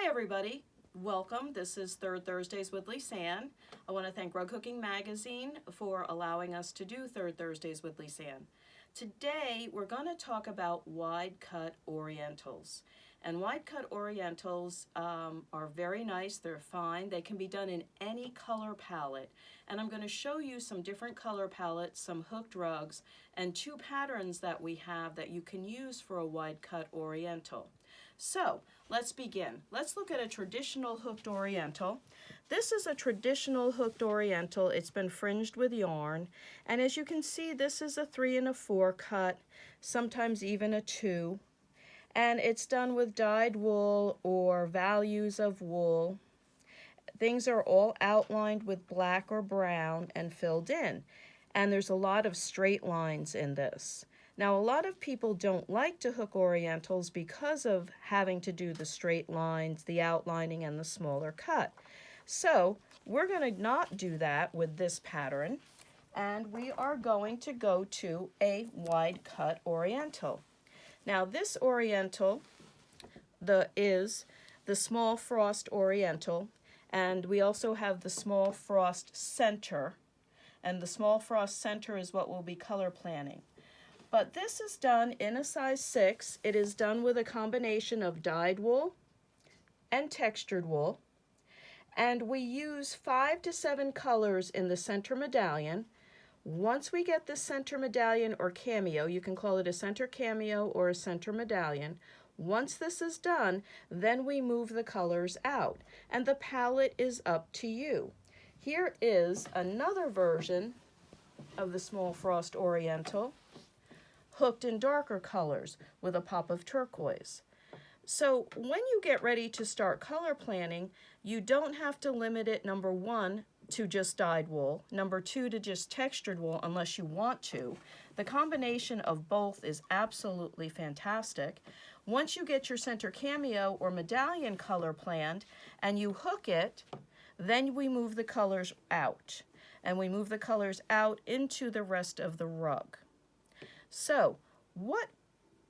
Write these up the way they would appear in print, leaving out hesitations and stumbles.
everybody, welcome. This is Third Thursdays with Lisanne. I want to thank Rug Hooking Magazine for allowing us to do Third Thursdays with Lisanne. Today we're going to talk about wide cut Orientals. And wide cut Orientals are very nice, they're fine, they can be done in any color palette. And I'm going to show you some different color palettes, some hooked rugs, and two patterns that we have that you can use for a wide cut Oriental. So let's begin. Let's look at a traditional hooked Oriental. This is a traditional hooked Oriental. It's been fringed with yarn, and as you can see, this is a 3 and a 4 cut, sometimes even a 2, and it's done with dyed wool or values of wool. Things are all outlined with black or brown and filled in, and there's a lot of straight lines in this. Now, a lot of people don't like to hook Orientals because of having to do the straight lines, the outlining, and the smaller cut. So we're going to not do that with this pattern, and we are going to go to a wide cut Oriental. Now, this Oriental is the small frost Oriental, and we also have the small frost center, and the small frost center is what we'll be color planning. But this is done in a size 6. It is done with a combination of dyed wool and textured wool. And we use 5 to 7 colors in the center medallion. Once we get the center medallion or cameo, you can call it a center cameo or a center medallion. Once this is done, then we move the colors out. And the palette is up to you. Here is another version of the small frost Oriental, hooked in darker colors with a pop of turquoise. So when you get ready to start color planning, you don't have to limit it, number 1, to just dyed wool, number 2, to just textured wool unless you want to. The combination of both is absolutely fantastic. Once you get your center cameo or medallion color planned and you hook it, then we move the colors out. And we move the colors out into the rest of the rug. So,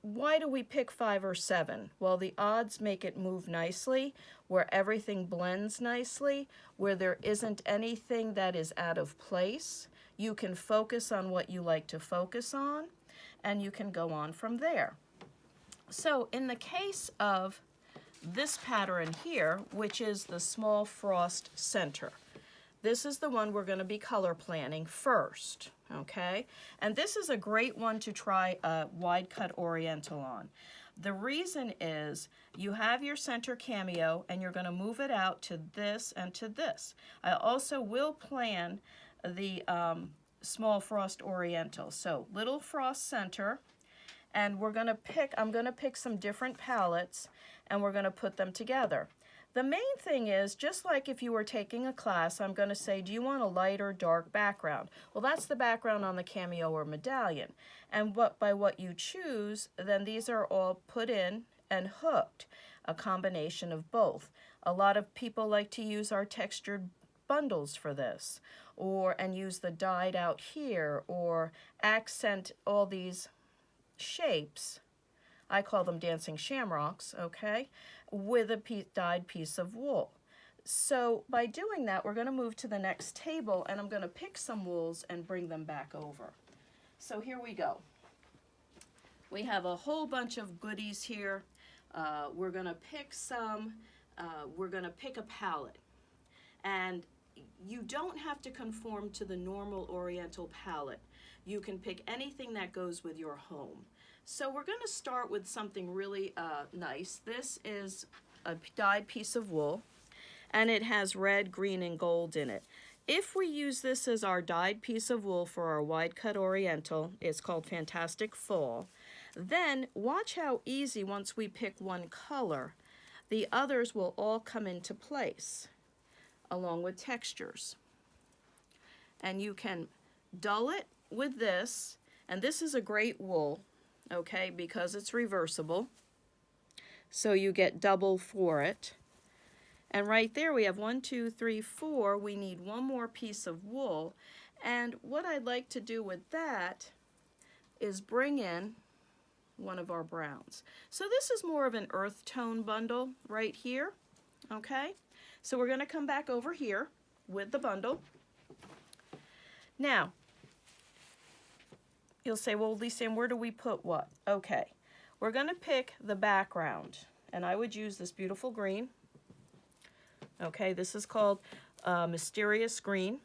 why do we pick 5 or 7? Well, the odds make it move nicely, where everything blends nicely, where there isn't anything that is out of place. You can focus on what you like to focus on, and you can go on from there. So, in the case of this pattern here, which is the small frost center, this is the one we're going to be color planning first, okay? And this is a great one to try a wide cut Oriental on. The reason is you have your center cameo and you're going to move it out to this and to this. I also will plan the small frost Oriental. So little frost center, and I'm going to pick some different palettes and we're going to put them together. The main thing is, just like if you were taking a class, I'm going to say, do you want a light or dark background? Well, that's the background on the cameo or medallion. And by what you choose, then these are all put in and hooked, a combination of both. A lot of people like to use our textured bundles for this, and use the dyed out here, or accent all these shapes. I call them dancing shamrocks, okay, with a dyed piece of wool. So by doing that, we're going to move to the next table, and I'm going to pick some wools and bring them back over. So here we go. We have a whole bunch of goodies here. We're going to pick we're going to pick a palette. And you don't have to conform to the normal Oriental palette. You can pick anything that goes with your home. So we're going to start with something really nice. This is a dyed piece of wool, and it has red, green, and gold in it. If we use this as our dyed piece of wool for our wide cut Oriental, it's called Fantastic Fall, then watch how easy, once we pick one color, the others will all come into place, along with textures. And you can dull it with this, and this is a great wool, okay, because it's reversible, so you get double for it. And right there we have 1, 2, 3, 4. We need one more piece of wool, and what I'd like to do with that is bring in one of our browns. So this is more of an earth tone bundle right here, Okay, so we're going to come back over here with the bundle. Now, you'll say, well, Lisanne, where do we put what? Okay, we're going to pick the background, and I would use this beautiful green. Okay, this is called Mysterious Green,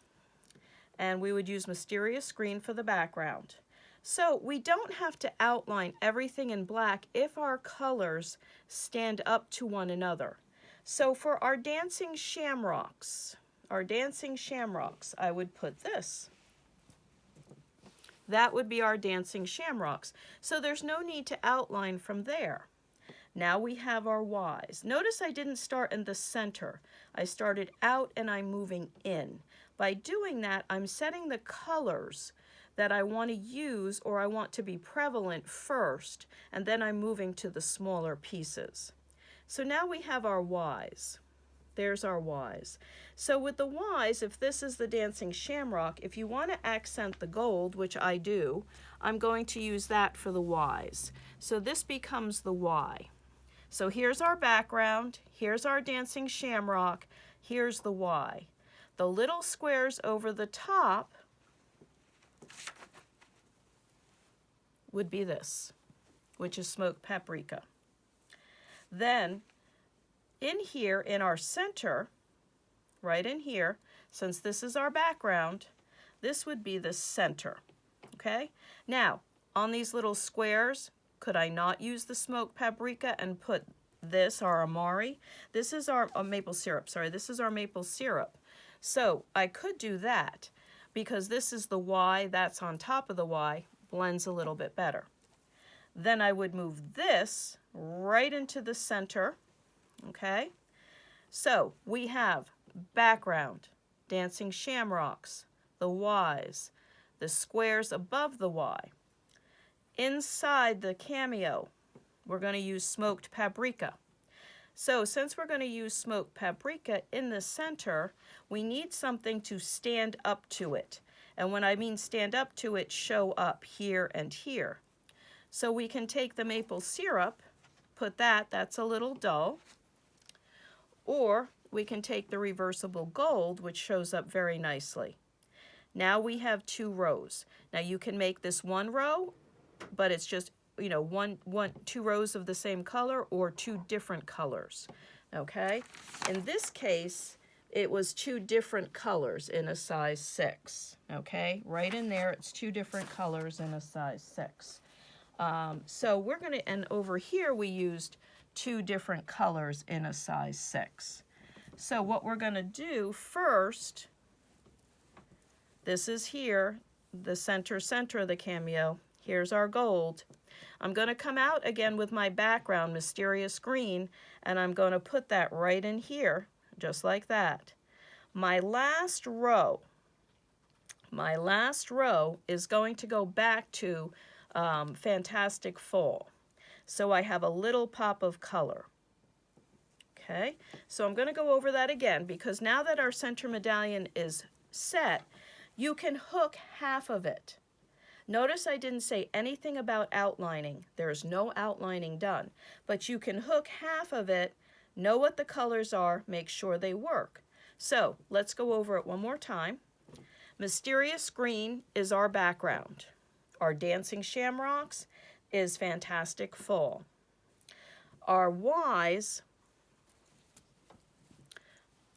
and we would use Mysterious Green for the background. So we don't have to outline everything in black if our colors stand up to one another. So for our dancing shamrocks, I would put this. That would be our dancing shamrocks. So there's no need to outline from there. Now we have our Ys. Notice I didn't start in the center. I started out and I'm moving in. By doing that, I'm setting the colors that I want to use or I want to be prevalent first, and then I'm moving to the smaller pieces. So now we have our Ys. There's our Ys. So with the Ys, if this is the dancing shamrock, if you want to accent the gold, which I do, I'm going to use that for the Ys. So this becomes the Y. So here's our background, here's our dancing shamrock, here's the Y. The little squares over the top would be this, which is smoked paprika. Then in here, in our center, right in here, since this is our background, this would be the center, okay? Now, on these little squares, could I not use the smoked paprika and put this, our amari? This is our maple syrup, sorry, this is our maple syrup. So I could do that because this is the Y, that's on top of the Y, blends a little bit better. Then I would move this right into the center, okay? So we have background, dancing shamrocks, the Ys, the squares above the Y. Inside the cameo, we're going to use smoked paprika. So since we're going to use smoked paprika in the center, we need something to stand up to it. And when I mean stand up to it, show up here and here. So we can take the maple syrup, put that's a little dull, or we can take the reversible gold, which shows up very nicely. Now we have 2 rows. Now you can make this 1 row, but it's just, you know, 2 rows of the same color or 2 different colors, okay? In this case, it was 2 different colors in a size 6, okay? Right in there, it's 2 different colors in a size 6. So we're going to, and over here we used 2 different colors in a size 6. So what we're going to do first, this is here, the center of the cameo. Here's our gold. I'm going to come out again with my background, Mysterious Green, and I'm going to put that right in here, just like that. My last row is going to go back to Fantastic Fall. So I have a little pop of color. Okay, so I'm going to go over that again because now that our center medallion is set, you can hook half of it. Notice I didn't say anything about outlining. There's no outlining done, but you can hook half of it, know what the colors are, make sure they work. So let's go over it one more time. Mysterious Green is our background. Our dancing shamrocks is Fantastic Fall. Our Ys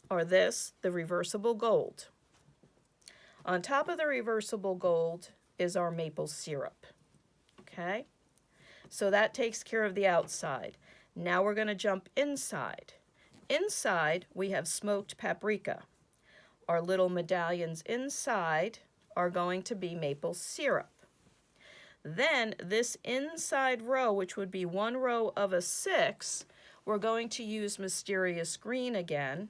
are this, the reversible gold. On top of the reversible gold is our maple syrup, okay? So that takes care of the outside. Now we're going to jump inside. Inside, we have smoked paprika. Our little medallions inside are going to be maple syrup. Then this inside row, which would be 1 row of a 6, we're going to use Mysterious Green again.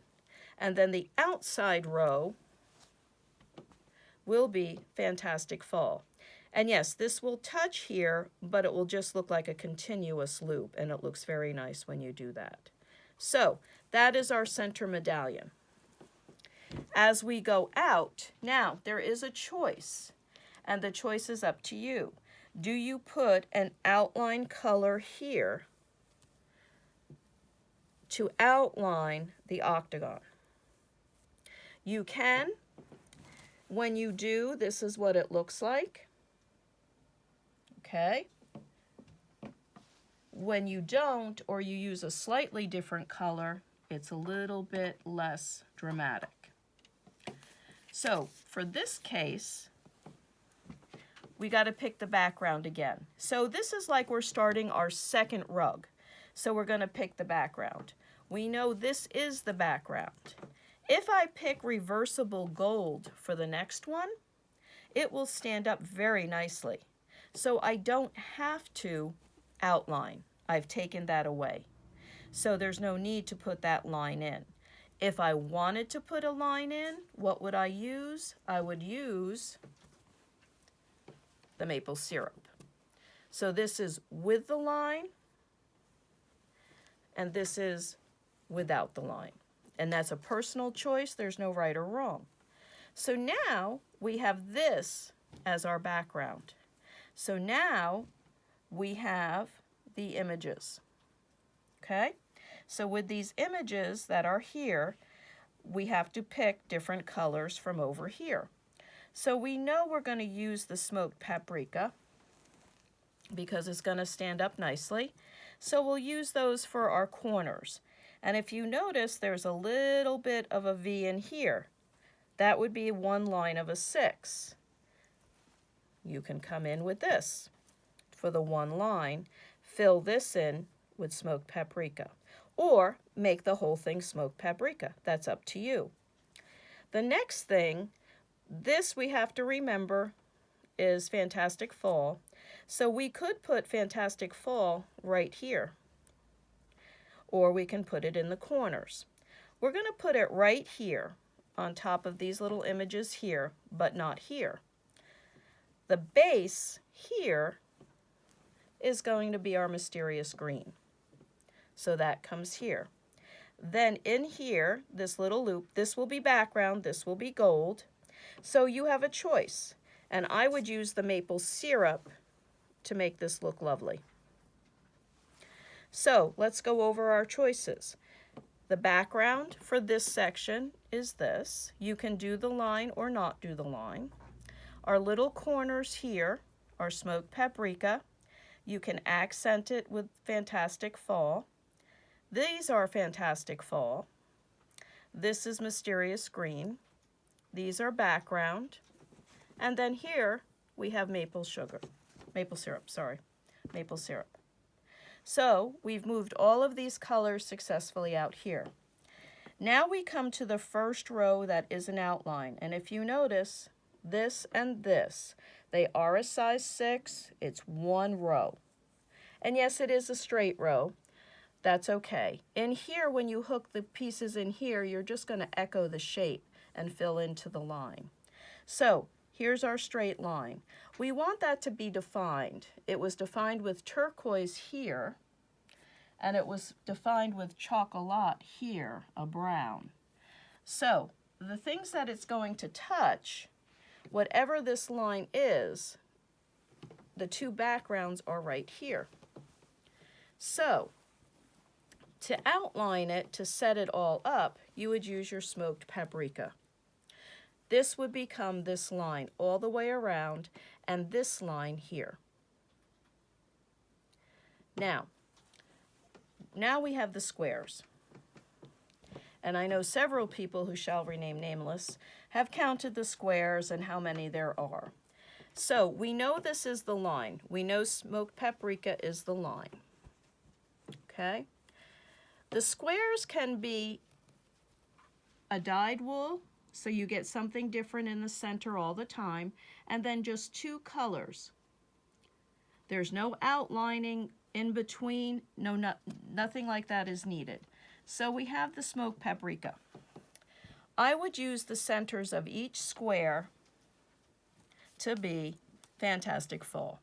And then the outside row will be Fantastic Fall. And yes, this will touch here, but it will just look like a continuous loop, and it looks very nice when you do that. So that is our center medallion. As we go out, now there is a choice, and the choice is up to you. Do you put an outline color here to outline the octagon. You can, when you do, this is what it looks like. Okay? When you don't, or you use a slightly different color, it's a little bit less dramatic. So for this case, we got to pick the background again. So this is like we're starting our second rug. So we're going to pick the background. We know this is the background. If I pick reversible gold for the next one, it will stand up very nicely. So I don't have to outline. I've taken that away. So there's no need to put that line in. If I wanted to put a line in, what would I use? I would use the maple syrup. So this is with the line, and this is without the line. And that's a personal choice. There's no right or wrong. So now we have this as our background. So now we have the images. Okay? So with these images that are here, we have to pick different colors from over here. So we know we're going to use the smoked paprika because it's going to stand up nicely. So we'll use those for our corners. And if you notice, there's a little bit of a V in here. That would be one line of a 6. You can come in with this for the one line, fill this in with smoked paprika, or make the whole thing smoked paprika. That's up to you. The next thing, this we have to remember, is Fantastic Fall. So we could put Fantastic Fall right here, or we can put it in the corners. We're going to put it right here on top of these little images here, but not here. The base here is going to be our mysterious green. So that comes here. Then in here, this little loop, this will be background, this will be gold. So you have a choice. And I would use the maple syrup to make this look lovely. So let's go over our choices. The background for this section is this. You can do the line or not do the line. Our little corners here are smoked paprika. You can accent it with Fantastic Fall. These are Fantastic Fall. This is Mysterious Green. These are background. And then here we have maple syrup. So we've moved all of these colors successfully out here. Now we come to the first row that is an outline. And if you notice, this and this, they are a size 6. It's one row. And yes, it is a straight row. That's okay. In here, when you hook the pieces in here, you're just going to echo the shape and fill into the line. So here's our straight line. We want that to be defined. It was defined with turquoise here, and it was defined with chocolat here, a brown. So the things that it's going to touch, whatever this line is, the two backgrounds are right here. So to outline it, to set it all up, you would use your smoked paprika. This would become this line all the way around, and this line here. Now we have the squares. And I know several people who shall remain nameless have counted the squares and how many there are. So we know this is the line. We know smoked paprika is the line. Okay? The squares can be a dyed wool, so you get something different in the center all the time, and then just two colors. There's no outlining in between, nothing like that is needed. So we have the smoked paprika. I would use the centers of each square to be Fantastic Fall.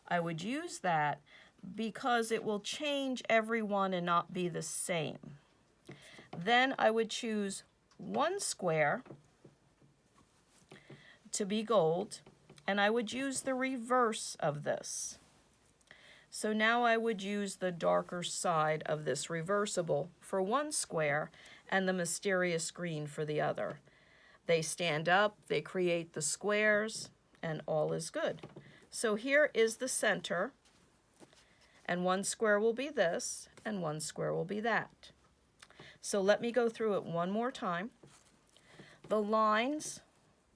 I would use that because it will change every one and not be the same. Then I would choose one square to be gold, and I would use the reverse of this. So now I would use the darker side of this reversible for one square and the mysterious green for the other. They stand up, they create the squares, and all is good. So here is the center, and one square will be this, and one square will be that. So let me go through it one more time. The lines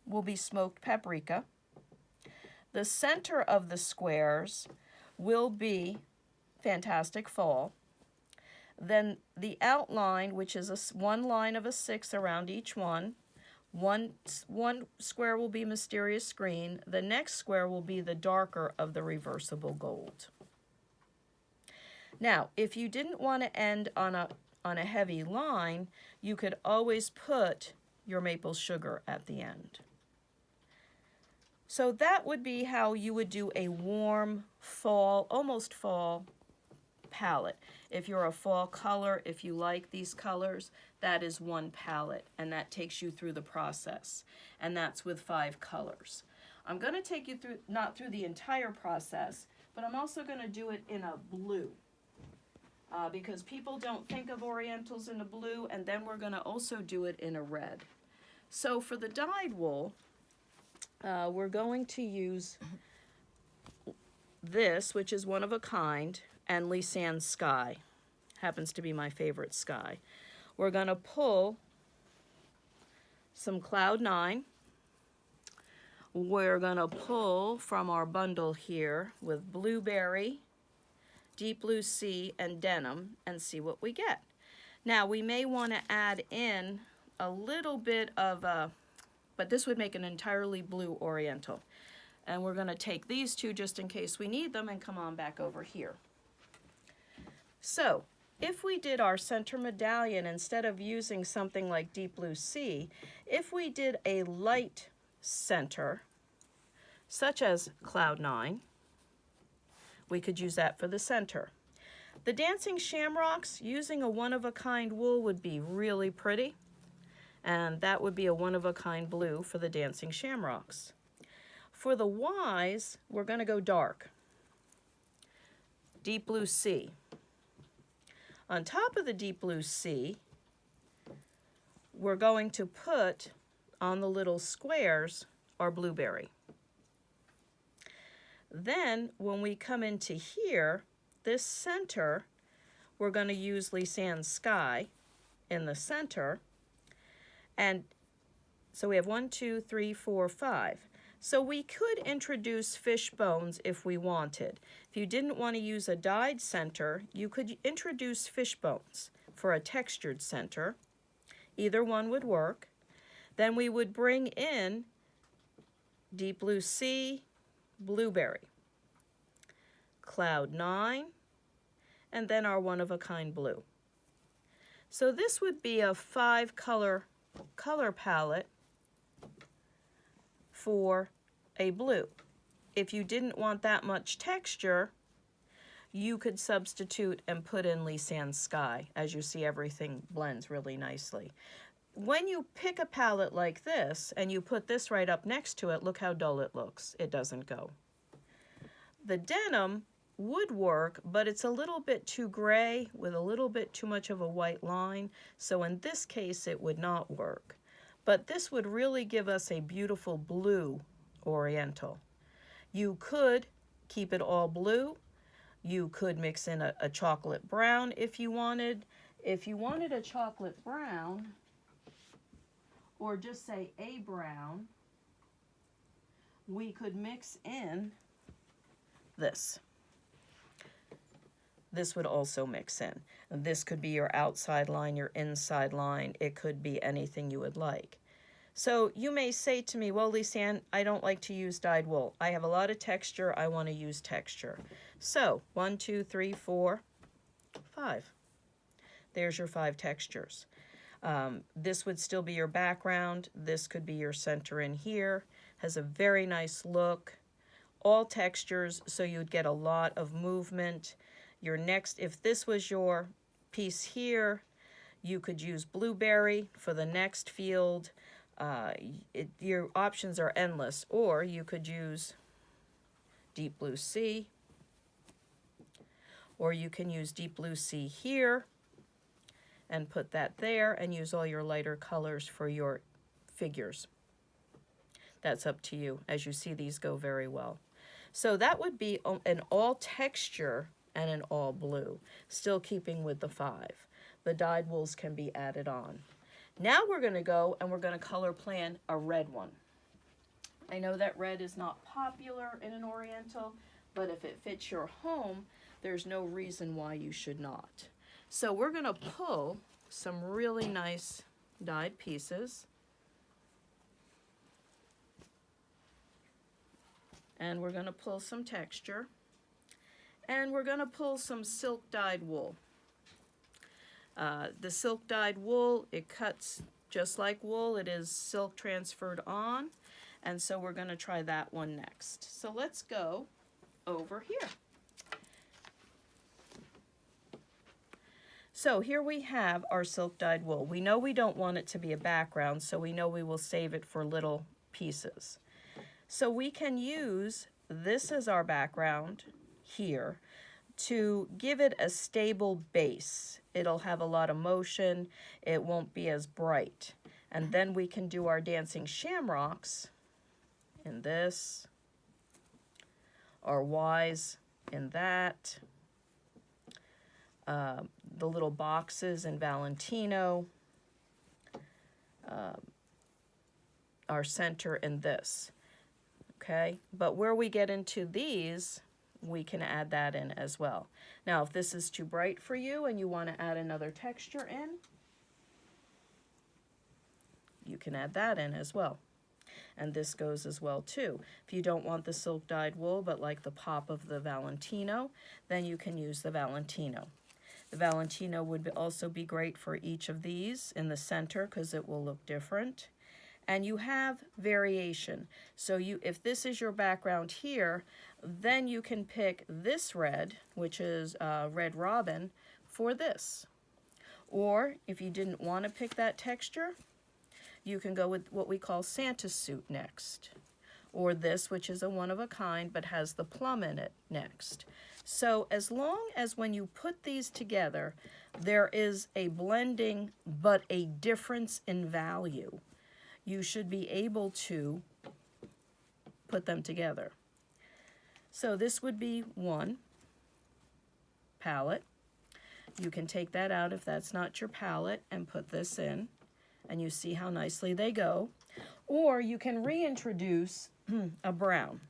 will be smoked paprika. The center of the squares will be Fantastic Fall. Then the outline, which is one line of a 6 around each one square will be Mysterious Green. The next square will be the darker of the reversible gold. Now, if you didn't want to end on a heavy line, you could always put your maple sugar at the end. So that would be how you would do a warm fall, almost fall palette. If you're a fall color, if you like these colors, that is one palette, and that takes you through the process, and that's with 5 colors. I'm going to take you through, not through the entire process, but I'm also going to do it in a blue, because people don't think of Orientals in a blue, and then we're going to also do it in a red. So for the dyed wool, we're going to use this, which is one of a kind, and Lisanne Sky. Happens to be my favorite sky. We're going to pull some Cloud 9. We're going to pull from our bundle here with Blueberry, Deep Blue Sea, and Denim, and see what we get. Now, we may want to add in a little bit of but this would make an entirely blue Oriental. And we're going to take these two just in case we need them and come on back over here. So, if we did our center medallion, instead of using something like Deep Blue Sea, if we did a light center, such as Cloud 9, we could use that for the center. The dancing shamrocks, using a one-of-a-kind wool would be really pretty, and that would be a one-of-a-kind blue for the dancing shamrocks. For the Ys, we're going to go dark. Deep Blue Sea. On top of the Deep Blue Sea, we're going to put on the little squares our Blueberry. Then, when we come into here, this center, we're going to use Lisanne Sky in the center. And so we have 1, 2, 3, 4, 5. So we could introduce fish bones if we wanted. If you didn't want to use a dyed center, you could introduce fish bones for a textured center. Either one would work. Then we would bring in Deep Blue Sea, Blueberry, Cloud 9, and then our one-of-a-kind blue. So this would be a 5-color palette for a blue. If you didn't want that much texture, you could substitute and put in Lisanne Sky. As you see, everything blends really nicely. When you pick a palette like this and you put this right up next to it, look how dull it looks. It doesn't go. The denim would work, but it's a little bit too gray with a little bit too much of a white line, so in this case it would not work. But this would really give us a beautiful blue Oriental. You could keep it all blue. You could mix in a chocolate brown if you wanted. If you wanted a chocolate brown, or just say a brown, we could mix in this. This would also mix in. This could be your outside line, your inside line. It could be anything you would like. So you may say to me, well, Lisanne, I don't like to use dyed wool. I have a lot of texture. I want to use texture. So 1, 2, 3, 4, 5. There's your 5 textures. This would still be your background. This could be your center in here. Has a very nice look. All textures, so you'd get a lot of movement. Your next, if this was your piece here, you could use Blueberry for the next field. Your options are endless. Or you could use Deep Blue Sea. or you can use deep blue sea here and put that there and use all your lighter colors for your figures. That's up to you. As you see, these go very well. So that would be an all texture and an all blue, still keeping with the 5. The dyed wools can be added on. Now we're going to go and we're going to color plan a red one. I know that red is not popular in an Oriental, but if it fits your home, there's no reason why you should not. So we're going to pull some really nice dyed pieces. And we're going to pull some texture. And we're going to pull some silk dyed wool. The silk dyed wool, it cuts just like wool. It is silk transferred on. And so we're going to try that one next. So let's go over here. So here we have our silk dyed wool. We know we don't want it to be a background, so we know we will save it for little pieces. So we can use this as our background here to give it a stable base. It'll have a lot of motion. It won't be as bright. And then we can do our dancing shamrocks in this, our Ys in that, the little boxes in Valentino, our center in this. Okay, but where we get into these, we can add that in as well. Now, if this is too bright for you and you want to add another texture in, you can add that in as well. And this goes as well too. If you don't want the silk dyed wool but like the pop of the Valentino, then you can use the Valentino. The Valentino would also be great for each of these in the center because it will look different. And you have variation. So if this is your background here, then you can pick this red, which is Red Robin, for this. Or if you didn't want to pick that texture, you can go with what we call Santa Suit next. Or this, which is a one-of-a-kind but has the plum in it, next. So as long as when you put these together, there is a blending but a difference in value, you should be able to put them together. So this would be one palette. You can take that out if that's not your palette and put this in, and you see how nicely they go. Or you can reintroduce a brown.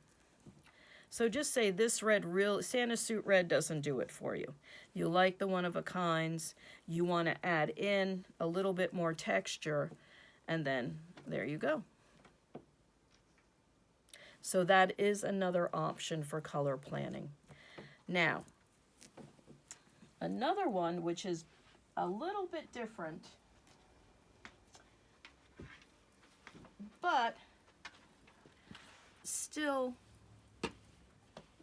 So just say this red, Santa Suit red doesn't do it for you. You like the one-of-a-kinds, you want to add in a little bit more texture, and then there you go. So that is another option for color planning. Now, another one which is a little bit different, but still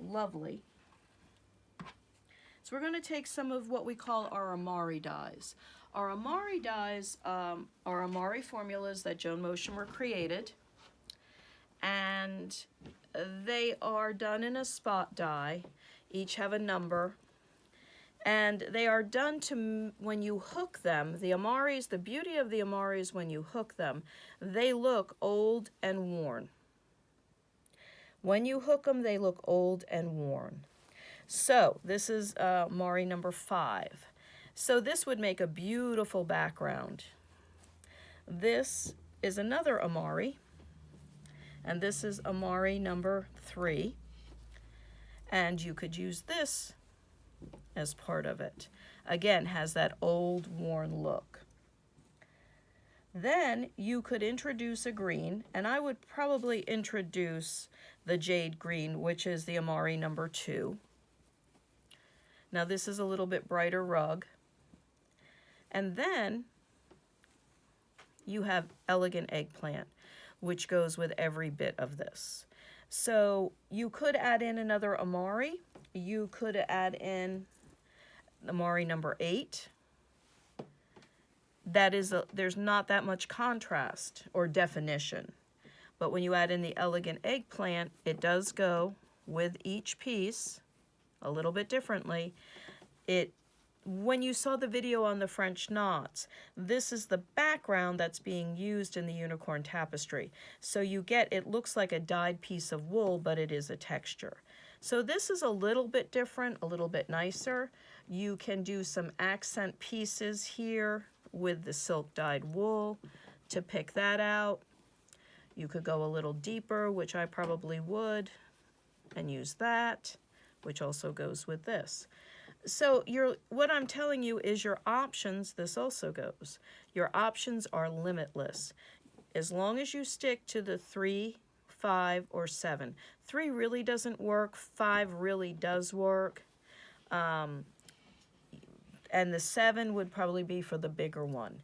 lovely. So we're going to take some of what we call our Amari dyes. Our Amari dyes are Amari formulas that Joan Motion were created, and they are done in a spot dye. Each have a number, and they are done to, when you hook them, the Amaris, the beauty of the Amaris when you hook them, they look old and worn. When you hook them, they look old and worn. So this is Amari number 5. So this would make a beautiful background. This is another Amari, and this is Amari number 3. And you could use this as part of it. Again, has that old, worn look. Then you could introduce a green, and I would probably introduce the jade green, which is the Amari number 2. Now this is a little bit brighter rug. And then you have elegant eggplant, which goes with every bit of this. So you could add in another Amari. You could add in Amari number 8. That is, there's not that much contrast or definition. But when you add in the elegant eggplant, it does go with each piece a little bit differently. when you saw the video on the French knots, this is the background that's being used in the unicorn tapestry. So you get, it looks like a dyed piece of wool, but it is a texture. So this is a little bit different, a little bit nicer. You can do some accent pieces here with the silk dyed wool to pick that out. You could go a little deeper, which I probably would, and use that, which also goes with this. So what I'm telling you is your options, this also goes. Your options are limitless. As long as you stick to the 3, 5, or 7. 3 really doesn't work, 5 really does work. And the 7 would probably be for the bigger one.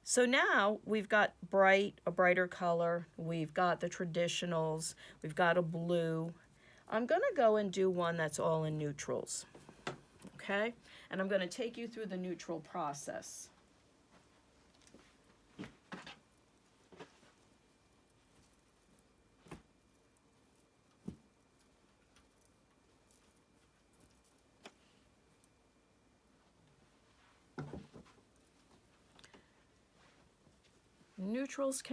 So now we've got a brighter color, we've got the traditionals, we've got a blue. I'm gonna go and do one that's all in neutrals. Okay, and I'm going to take you through the neutral process. Neutrals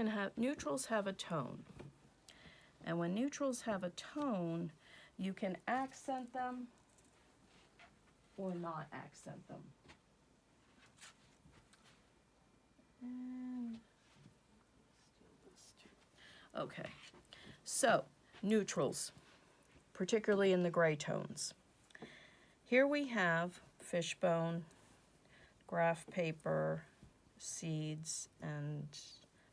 have a tone, and when neutrals have a tone, you can accent them or not accent them. And okay, so neutrals, particularly in the gray tones. Here we have fishbone, graph paper, seeds, and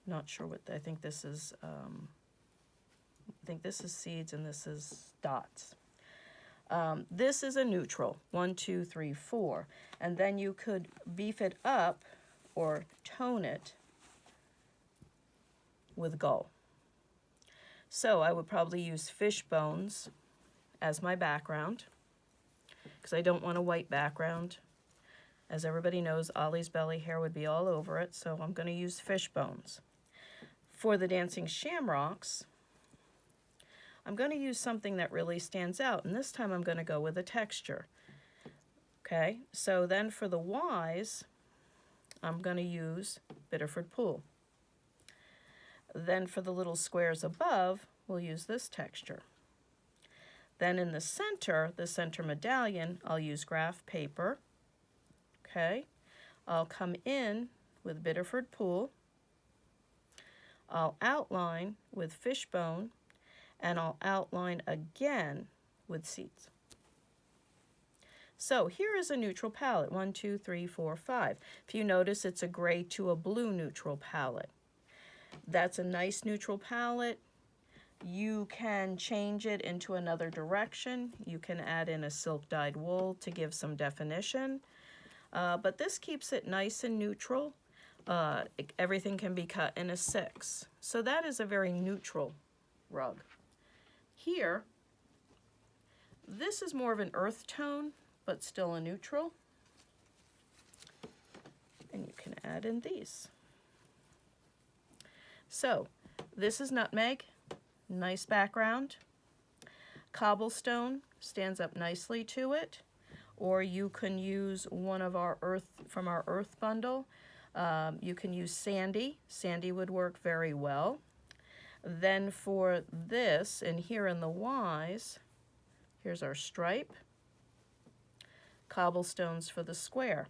not sure what, I think this is seeds and this is dots. This is a neutral, 1, 2, 3, 4, and then you could beef it up or tone it with gull. So I would probably use fish bones as my background because I don't want a white background. As everybody knows, Ollie's belly hair would be all over it, so I'm going to use fish bones. For the dancing shamrocks, I'm going to use something that really stands out, and this time I'm going to go with a texture. Okay, so then for the Ys, I'm going to use Biddeford Pool. Then for the little squares above, we'll use this texture. Then in the center medallion, I'll use graph paper. Okay, I'll come in with Biddeford Pool. I'll outline with fishbone, and I'll outline again with seeds. So here is a neutral palette, 1, 2, 3, 4, 5. If you notice, it's a gray to a blue neutral palette. That's a nice neutral palette. You can change it into another direction. You can add in a silk dyed wool to give some definition. But this keeps it nice and neutral. Everything can be cut in a 6. So that is a very neutral rug. Here, this is more of an earth tone, but still a neutral. And you can add in these. So this is nutmeg, nice background. Cobblestone stands up nicely to it. Or you can use one of our from our earth bundle. You can use sandy. Sandy would work very well. Then for this, and here in the Ys, here's our stripe. Cobblestones for the square.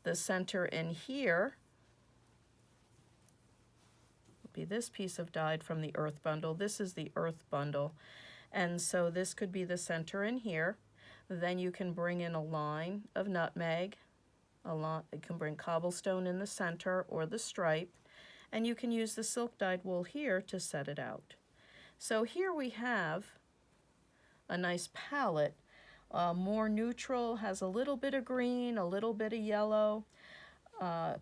The center in here would be this piece of dyed from the earth bundle. This is the earth bundle. And so this could be the center in here. Then you can bring in a line of nutmeg. You can bring cobblestone in the center or the stripe. And you can use the silk dyed wool here to set it out. So here we have a nice palette. More neutral, has a little bit of green, a little bit of yellow.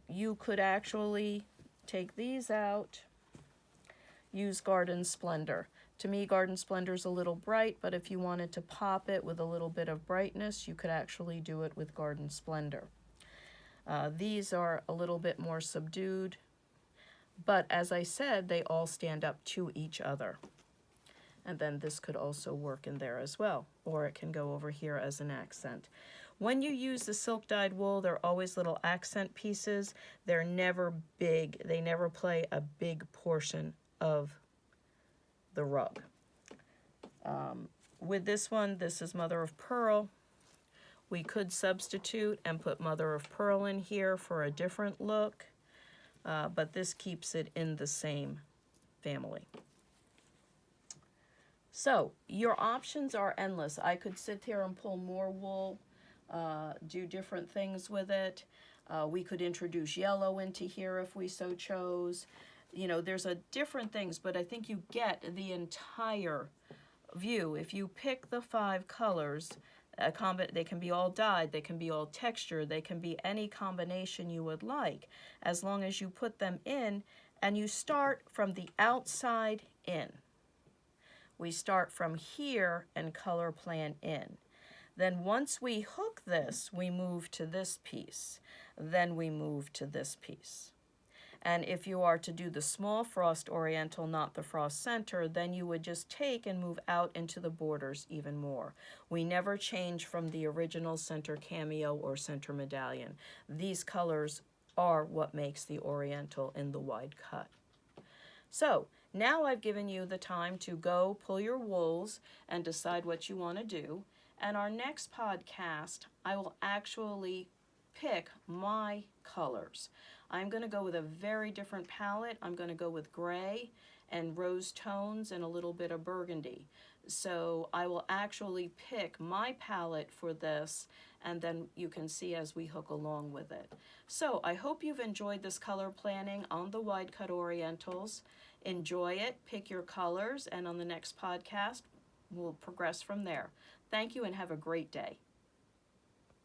You could actually take these out, use Garden Splendor. To me, Garden Splendor is a little bright, but if you wanted to pop it with a little bit of brightness, you could actually do it with Garden Splendor. These are a little bit more subdued, but as I said, they all stand up to each other. And then this could also work in there as well, or it can go over here as an accent. When you use the silk dyed wool, they're always little accent pieces. They're never big. They never play a big portion of the rug. With this one, this is mother of pearl. We could substitute and put mother of pearl in here for a different look, but this keeps it in the same family. So your options are endless. I could sit here and pull more wool, do different things with it. We could introduce yellow into here if we so chose. You know, there's a different things, but I think you get the entire view. If you pick the 5 colors, they can be all dyed, they can be all texture, they can be any combination you would like, as long as you put them in and you start from the outside in. We start from here and color plan in. Then once we hook this, we move to this piece. Then we move to this piece. And if you are to do the small frost Oriental, not the frost center, then you would just take and move out into the borders even more. We never change from the original center cameo or center medallion. These colors are what makes the Oriental in the wide cut. So now I've given you the time to go pull your wools and decide what you want to do. And our next podcast, I will actually pick my colors. I'm going to go with a very different palette. I'm going to go with gray and rose tones and a little bit of burgundy. So I will actually pick my palette for this, and then you can see as we hook along with it. So I hope you've enjoyed this color planning on the wide cut Orientals. Enjoy it, pick your colors, and on the next podcast, we'll progress from there. Thank you and have a great day.